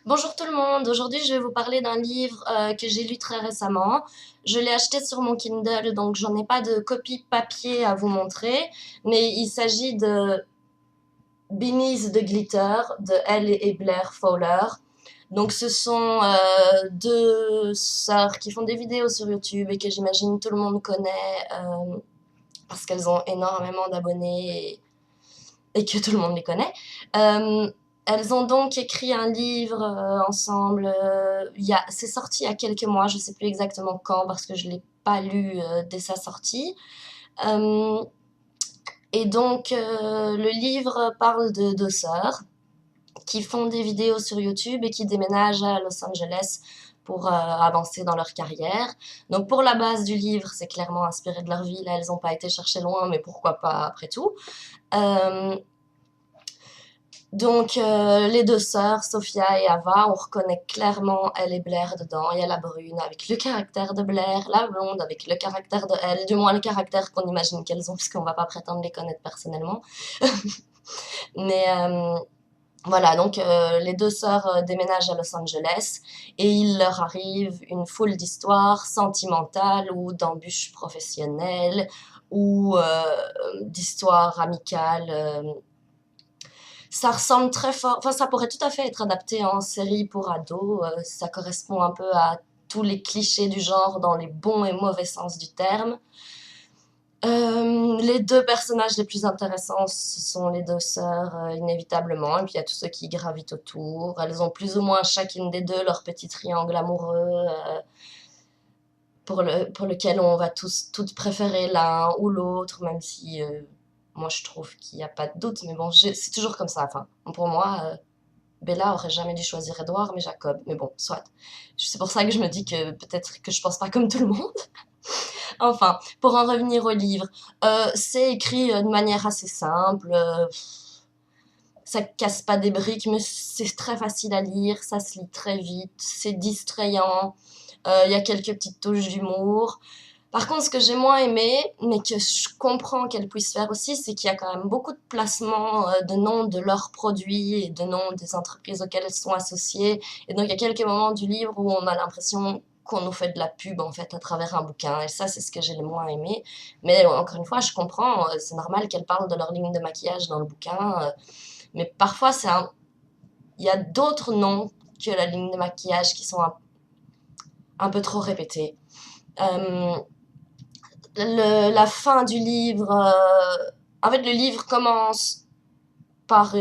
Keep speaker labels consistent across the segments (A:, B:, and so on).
A: Bonjour tout le monde, aujourd'hui je vais vous parler d'un livre que j'ai lu très récemment. Je l'ai acheté sur mon Kindle, donc j'en ai pas de copie papier à vous montrer, mais il s'agit de Beneath the Glitter de Elle et Blair Fowler. Donc ce sont deux sœurs qui font des vidéos sur YouTube et que j'imagine tout le monde connaît parce qu'elles ont énormément d'abonnés et que tout le monde les connaît. Euh, Elles ont donc écrit un livre ensemble. C'est sorti il y a quelques mois, je ne sais plus exactement quand parce que je ne l'ai pas lu dès sa sortie. Euh, le livre parle de deux sœurs qui font des vidéos sur YouTube et qui déménagent à Los Angeles pour avancer dans leur carrière. Donc pour la base du livre, c'est clairement inspiré de leur vie. Là, elles n'ont pas été chercher loin, mais pourquoi pas après tout. Euh, les deux sœurs, Sophia et Ava, on reconnaît clairement Elle et Blair dedans. Il y a la brune avec le caractère de Blair, la blonde avec le caractère de Elle, du moins le caractère qu'on imagine qu'elles ont, puisqu'on va pas prétendre les connaître personnellement. Mais voilà, les deux sœurs déménagent à Los Angeles et il leur arrive une foule d'histoires sentimentales ou d'embûches professionnelles ou d'histoires amicales. Ça ressemble très fort, enfin ça pourrait tout à fait être adapté en série pour ados, ça correspond un peu à tous les clichés du genre dans les bons et mauvais sens du terme. Les deux personnages les plus intéressants, ce sont les deux sœurs, inévitablement, et puis il y a tous ceux qui gravitent autour. Elles ont plus ou moins chacune des deux leur petit triangle amoureux, pour lequel on va toutes préférer l'un ou l'autre, même si moi je trouve qu'il n'y a pas de doute, mais bon, c'est toujours comme ça. Enfin, pour moi, Bella aurait jamais dû choisir Edward, mais Jacob. Mais bon, soit. C'est pour ça que je me dis que peut-être que je pense pas comme tout le monde. Enfin, pour en revenir au livre, c'est écrit de manière assez simple. Ça casse pas des briques, mais c'est très facile à lire, ça se lit très vite, c'est distrayant. Il y a quelques petites touches d'humour. Par contre, ce que j'ai moins aimé, mais que je comprends qu'elle puisse faire aussi, c'est qu'il y a quand même beaucoup de placements de noms de leurs produits et de noms des entreprises auxquelles elles sont associées. Et donc, il y a quelques moments du livre où on a l'impression qu'on nous fait de la pub, en fait, à travers un bouquin. Et ça, c'est ce que j'ai le moins aimé. Mais encore une fois, je comprends, c'est normal qu'elles parlent de leur ligne de maquillage dans le bouquin. Mais parfois, il y a d'autres noms que la ligne de maquillage qui sont un peu trop répétés. Euh, la fin du livre, en fait, le livre commence par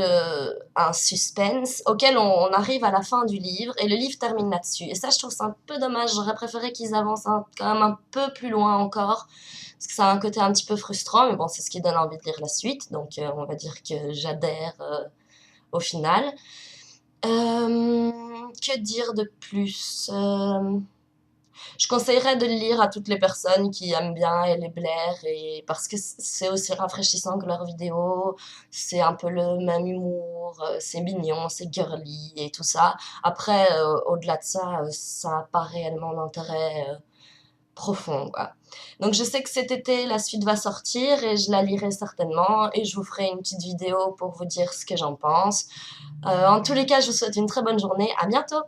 A: un suspense auquel on arrive à la fin du livre et le livre termine là-dessus. Et ça, je trouve ça un peu dommage. J'aurais préféré qu'ils avancent quand même un peu plus loin encore parce que ça a un côté un petit peu frustrant, mais bon, c'est ce qui donne envie de lire la suite. Donc, on va dire que j'adhère au final. Que dire de plus Je conseillerais de le lire à toutes les personnes qui aiment bien Elle et Blair, et parce que c'est aussi rafraîchissant que leurs vidéos, c'est un peu le même humour, c'est mignon, c'est girly et tout ça. Après, au-delà de ça, ça n'a pas réellement d'intérêt profond, quoi. Donc je sais que cet été, la suite va sortir et je la lirai certainement et je vous ferai une petite vidéo pour vous dire ce que j'en pense. En tous les cas, je vous souhaite une très bonne journée. À bientôt!